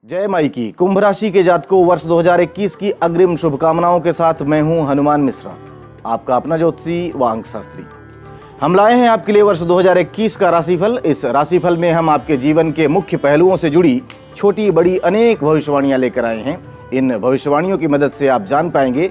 जय माई की। कुंभ राशि के जातकों, वर्ष 2021 की अग्रिम शुभकामनाओं के साथ मैं हूं हनुमान मिश्रा, आपका अपना ज्योतिषी व अंक शास्त्री। हम लाए हैं आपके लिए वर्ष 2021 का राशिफल। इस राशिफल में हम आपके जीवन के मुख्य पहलुओं से जुड़ी छोटी बड़ी अनेक भविष्यवाणियां लेकर आए हैं। इन भविष्यवाणियों की मदद से आप जान पाएंगे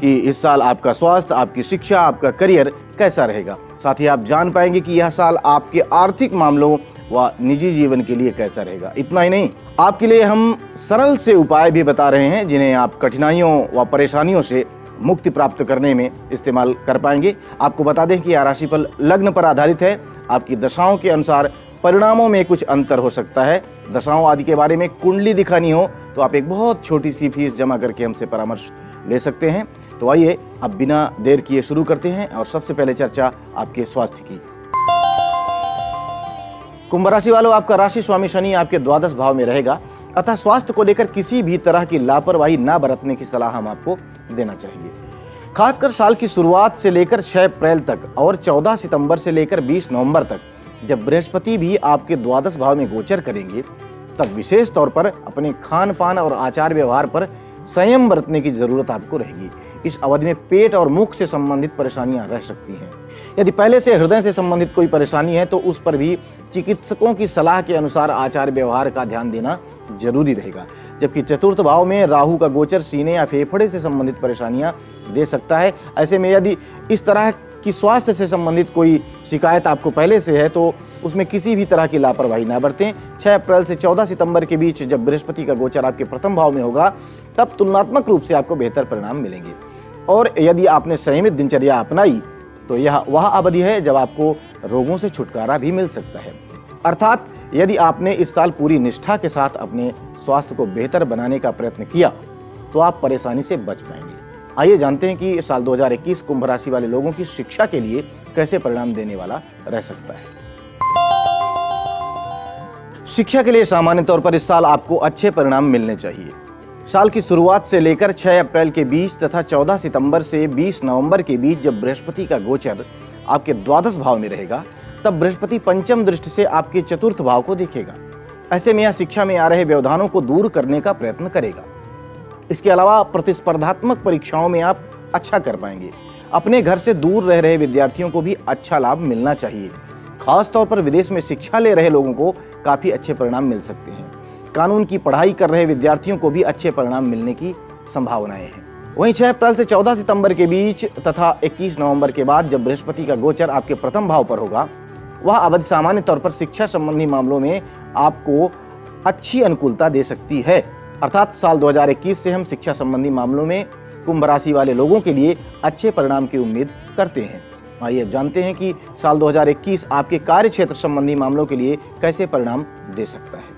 कि इस साल आपका स्वास्थ्य, आपकी शिक्षा, आपका करियर कैसा रहेगा। साथ ही आप जान पाएंगे कि यह साल आपके आर्थिक मामलों व निजी जीवन के लिए कैसा रहेगा। इतना ही नहीं, आपके लिए हम सरल से उपाय भी बता रहे हैं जिन्हें आप कठिनाइयों व परेशानियों से मुक्ति प्राप्त करने में इस्तेमाल कर पाएंगे। आपको बता दें कि यह राशिफल लग्न पर आधारित है। आपकी दशाओं के अनुसार परिणामों में कुछ अंतर हो सकता है। दशाओं आदि के बारे में कुंडली दिखानी हो तो आप एक बहुत छोटी सी फीस जमा करके हमसे परामर्श ले सकते हैं। तो आइए अब बिना देर किए शुरू करते हैं और सबसे पहले चर्चा आपके स्वास्थ्य की। कुंभ राशि वालों, आपका राशि स्वामी शनि आपके द्वादश भाव में रहेगा, अतः स्वास्थ्य को लेकर किसी भी तरह की लापरवाही ना बरतने की सलाह हम आपको देना चाहिए। खासकर साल की शुरुआत से लेकर 6 अप्रैल तक और 14 सितंबर से लेकर 20 नवंबर तक, जब बृहस्पति भी आपके द्वादश भाव में गोचर करेंगे, तब विशेष तौर पर अपने खान पान और आचार व्यवहार पर संयम बरतने की जरूरत आपको रहेगी। इस अवधि में पेट और मुख से संबंधित परेशानियां रह सकती हैं। यदि पहले से हृदय से संबंधित कोई परेशानी है तो उस पर भी चिकित्सकों की सलाह के अनुसार आचार व्यवहार का ध्यान देना जरूरी रहेगा। जबकि चतुर्थ भाव में राहु का गोचर सीने या फेफड़े से संबंधित परेशानियां दे सकता है। ऐसे में यदि इस तरह की स्वास्थ्य से संबंधित कोई शिकायत आपको पहले से है तो उसमें किसी भी तरह की लापरवाही ना बरतें। 6 अप्रैल से 14 सितंबर के बीच जब बृहस्पति का गोचर आपके प्रथम भाव में होगा, तब तुलनात्मक रूप से आपको बेहतर परिणाम मिलेंगे। और यदि आपने संयमित दिनचर्या अपनाई तो यह वह अवधि है जब आपको रोगों से छुटकारा भी मिल सकता है। अर्थात यदि आपने इस साल पूरी निष्ठा के साथ अपने स्वास्थ्य को बेहतर बनाने का प्रयत्न किया तो आप परेशानी से बच पाएंगे। आइए जानते हैं कि साल 2021 कुंभ राशि वाले लोगों की शिक्षा के लिए कैसे परिणाम देने वाला रह सकता है। शिक्षा के लिए सामान्य तौर पर इस साल आपको अच्छे परिणाम मिलने चाहिए। साल की शुरुआत से लेकर 6 अप्रैल के बीच तथा 14 सितंबर से 20 नवंबर के बीच जब बृहस्पति का गोचर आपके द्वादश भाव में रहेगा, तब बृहस्पति पंचम दृष्टि से आपके चतुर्थ भाव को देखेगा। ऐसे में यह शिक्षा में आ रहे व्यवधानों को दूर करने का प्रयत्न करेगा। इसके अलावा प्रतिस्पर्धात्मक परीक्षाओं में आप अच्छा कर पाएंगे। अपने घर से दूर रह रहे विद्यार्थियों को भी अच्छा लाभ मिलना चाहिए। खास तौर पर विदेश में शिक्षा ले रहे लोगों को काफी अच्छे परिणाम मिल सकते हैं। कानून की पढ़ाई कर रहे विद्यार्थियों को भी अच्छे परिणाम मिलने की संभावनाएं हैं। वहीं 6 अप्रैल से 14 सितंबर के बीच तथा 21 नवंबर के बाद जब बृहस्पति का गोचर आपके प्रथम भाव पर होगा, वह अवधि सामान्य तौर पर शिक्षा संबंधी मामलों में आपको अच्छी अनुकूलता दे सकती है। अर्थात साल 2021 से हम शिक्षा संबंधी मामलों में कुंभ राशि वाले लोगों के लिए अच्छे परिणाम की उम्मीद करते हैं। आइए अब जानते हैं कि साल 2021 आपके कार्य क्षेत्र संबंधी मामलों के लिए कैसे परिणाम दे सकता है।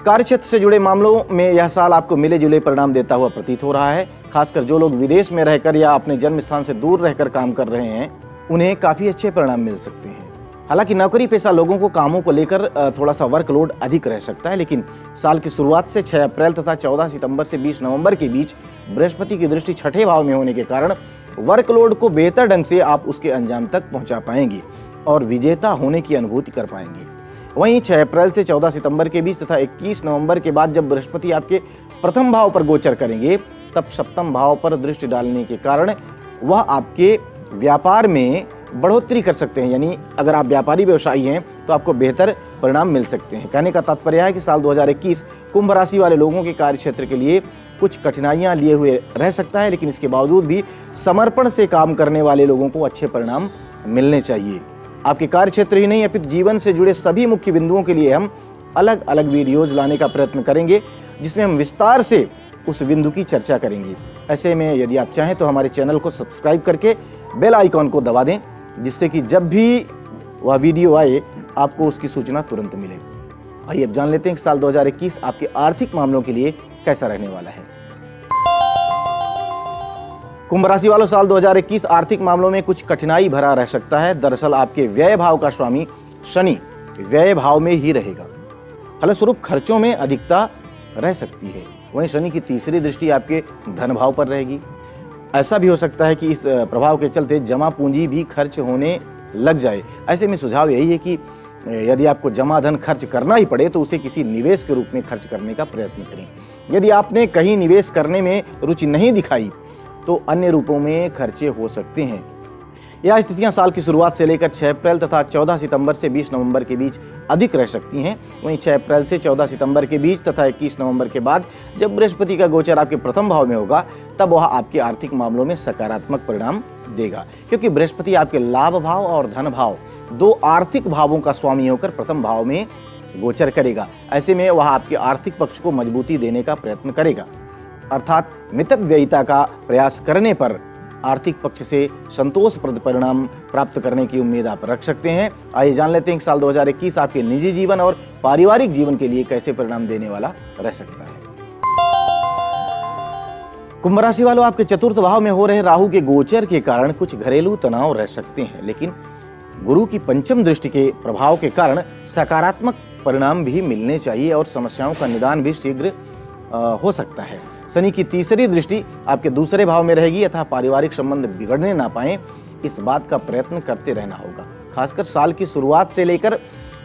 कार्य क्षेत्र से जुड़े मामलों में यह साल आपको मिले जुले परिणाम देता हुआ प्रतीत हो रहा है। खासकर जो लोग विदेश में रहकर या अपने जन्म स्थान से दूर रहकर काम कर रहे हैं, उन्हें काफी अच्छे परिणाम मिल सकते हैं। हालांकि नौकरी पेशा लोगों को कामों को लेकर थोड़ा सा वर्कलोड अधिक रह सकता है, लेकिन साल की शुरुआत से 6 अप्रैल तथा 14 सितंबर से 20 नवंबर के बीच बृहस्पति की दृष्टि छठे भाव में होने के कारण वर्कलोड को बेहतर ढंग से आप उसके अंजाम तक पहुंचा पाएंगे और विजेता होने की अनुभूति कर पाएंगे। वहीं 6 अप्रैल से 14 सितंबर के बीच तथा 21 नवंबर के बाद जब बृहस्पति आपके प्रथम भाव पर गोचर करेंगे, तब सप्तम भाव पर दृष्टि डालने के कारण वह आपके व्यापार में बढ़ोतरी कर सकते हैं। यानी अगर आप व्यापारी व्यवसायी हैं तो आपको बेहतर परिणाम मिल सकते हैं। कहने का तात्पर्य है कि साल 2021 कुंभ राशि वाले लोगों के कार्य क्षेत्र के लिए कुछ कठिनाइयां लिए हुए रह सकता है, लेकिन इसके बावजूद भी समर्पण से काम करने वाले लोगों को अच्छे परिणाम मिलने चाहिए। आपके कार्य क्षेत्र ही नहीं अपितु जीवन से जुड़े सभी मुख्य बिंदुओं के लिए हम अलग अलग वीडियोज लाने का प्रयत्न करेंगे, जिसमें हम विस्तार से उस बिंदु की चर्चा करेंगे। ऐसे में यदि आप चाहें तो हमारे चैनल को सब्सक्राइब करके बेल आइकॉन को दबा दें, जिससे कि जब भी वह वीडियो आए आपको उसकी सूचना तुरंत मिले। आइए अब जान लेते हैं कि साल 2021 आपके आर्थिक मामलों के लिए कैसा रहने वाला है। कुंभ राशि वालों, साल 2021 आर्थिक मामलों में कुछ कठिनाई भरा रह सकता है। दरअसल आपके व्यय भाव का स्वामी शनि व्यय भाव में ही रहेगा, फलस्वरूप खर्चों में अधिकता रह सकती है। वहीं शनि की तीसरी दृष्टि आपके धन भाव पर रहेगी। ऐसा भी हो सकता है कि इस प्रभाव के चलते जमा पूंजी भी खर्च होने लग जाए। ऐसे में सुझाव यही है कि यदि आपको जमा धन खर्च करना ही पड़े तो उसे किसी निवेश के रूप में खर्च करने का प्रयत्न करें। यदि आपने कहीं निवेश करने में रुचि नहीं दिखाई तो अन्य रूपों में खर्चे हो सकते हैं। यह स्थितियां साल की शुरुआत से लेकर 6 अप्रैल तथा 14 सितंबर से 20 नवंबर के बीच अधिक रह सकती हैं। वहीं 6 अप्रैल से 14 सितंबर के बीच तथा 21 नवंबर के बाद जब बृहस्पति का गोचर आपके प्रथम भाव में होगा तब वह आपके आर्थिक मामलों में सकारात्मक परिणाम देगा, क्योंकि बृहस्पति आपके लाभ भाव और धन भाव, दो आर्थिक भावों का स्वामी होकर प्रथम भाव में गोचर करेगा। ऐसे में वह आपके आर्थिक पक्ष को मजबूती देने का प्रयत्न करेगा, अर्थात मितव्ययिता का प्रयास करने पर आर्थिक पक्ष से संतोषप्रद परिणाम प्राप्त करने की उम्मीद आप रख सकते हैं। आइए जान लेते हैं कि साल 2021 आपके निजी जीवन और पारिवारिक जीवन के लिए कैसे परिणाम देने वाला रह सकता है। कुंभ राशि वालों, आपके चतुर्थ भाव में हो रहे राहु के गोचर के कारण कुछ घरेलू तनाव रह सकते हैं, लेकिन गुरु की पंचम दृष्टि के प्रभाव के कारण सकारात्मक परिणाम भी मिलने चाहिए और समस्याओं का निदान भी शीघ्र हो सकता है। शनि की तीसरी दृष्टि आपके दूसरे भाव में रहेगी, अतः पारिवारिक संबंध बिगड़ने ना पाए इस बात का प्रयत्न करते रहना होगा। खासकर साल की शुरुआत से लेकर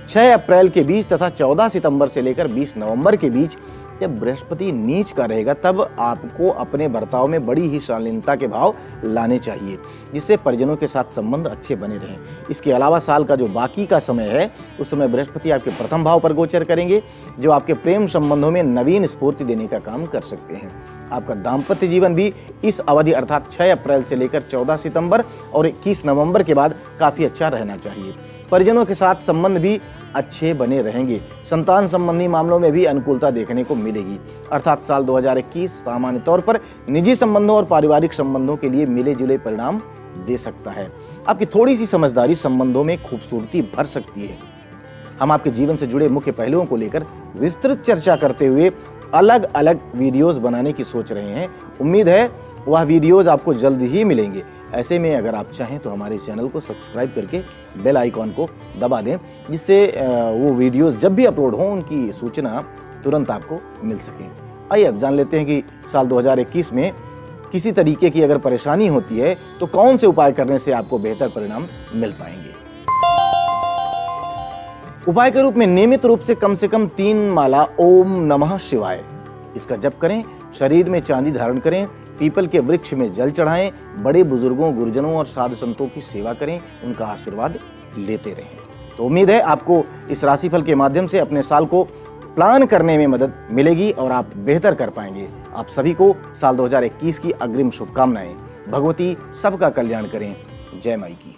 6 अप्रैल के बीच तथा 14 सितंबर से लेकर 20 नवंबर के बीच जब बृहस्पति नीच का रहेगा तब आपको अपने बर्ताव में बड़ी ही शालीनता के भाव लाने चाहिए, जिससे परिजनों के साथ संबंध अच्छे बने रहें। इसके अलावा साल का जो बाकी का समय है उस समय बृहस्पति आपके प्रथम भाव पर गोचर करेंगे, जो आपके प्रेम संबंधों में नवीन स्फूर्ति देने का काम कर सकते हैं। आपका दाम्पत्य जीवन भी इस अवधि अर्थात 6 अप्रैल से लेकर 14 सितंबर और 21 नवंबर के बाद काफी अच्छा रहना चाहिए। परिजनों के साथ संबंध भी अच्छे बने रहेंगे। संतान संबंधी मामलों में भी अनुकूलता देखने को मिलेगी, अर्थात साल 2021 सामान्य तौर पर निजी संबंधों और पारिवारिक संबंधों के लिए मिले जुले परिणाम दे सकता है। आपकी थोड़ी सी समझदारी संबंधों में खूबसूरती भर सकती है। हम आपके जीवन से जुड़े मुख्य पहलुओं को लेकर विस्तृत चर्चा करते हुए अलग अलग वीडियोस बनाने की सोच रहे हैं। उम्मीद है वह वीडियोस आपको जल्द ही मिलेंगे। ऐसे में अगर आप चाहें तो हमारे चैनल को सब्सक्राइब करके बेल आइकॉन को दबा दें, जिससे वो वीडियोस जब भी अपलोड हों उनकी सूचना तुरंत आपको मिल सके। आइए अब जान लेते हैं कि साल 2021 में किसी तरीके की अगर परेशानी होती है तो कौन से उपाय करने से आपको बेहतर परिणाम मिल पाएंगे। उपाय के रूप में नियमित रूप से कम 3 माला ओम नमः शिवाय इसका जप करें। शरीर में चांदी धारण करें। पीपल के वृक्ष में जल चढ़ाएं। बड़े बुजुर्गों, गुरुजनों और साधु संतों की सेवा करें, उनका आशीर्वाद लेते रहें। तो उम्मीद है आपको इस राशिफल के माध्यम से अपने साल को प्लान करने में मदद मिलेगी और आप बेहतर कर पाएंगे। आप सभी को साल 2021 की अग्रिम शुभकामनाएं। भगवती सबका कल्याण करें। जय माई की।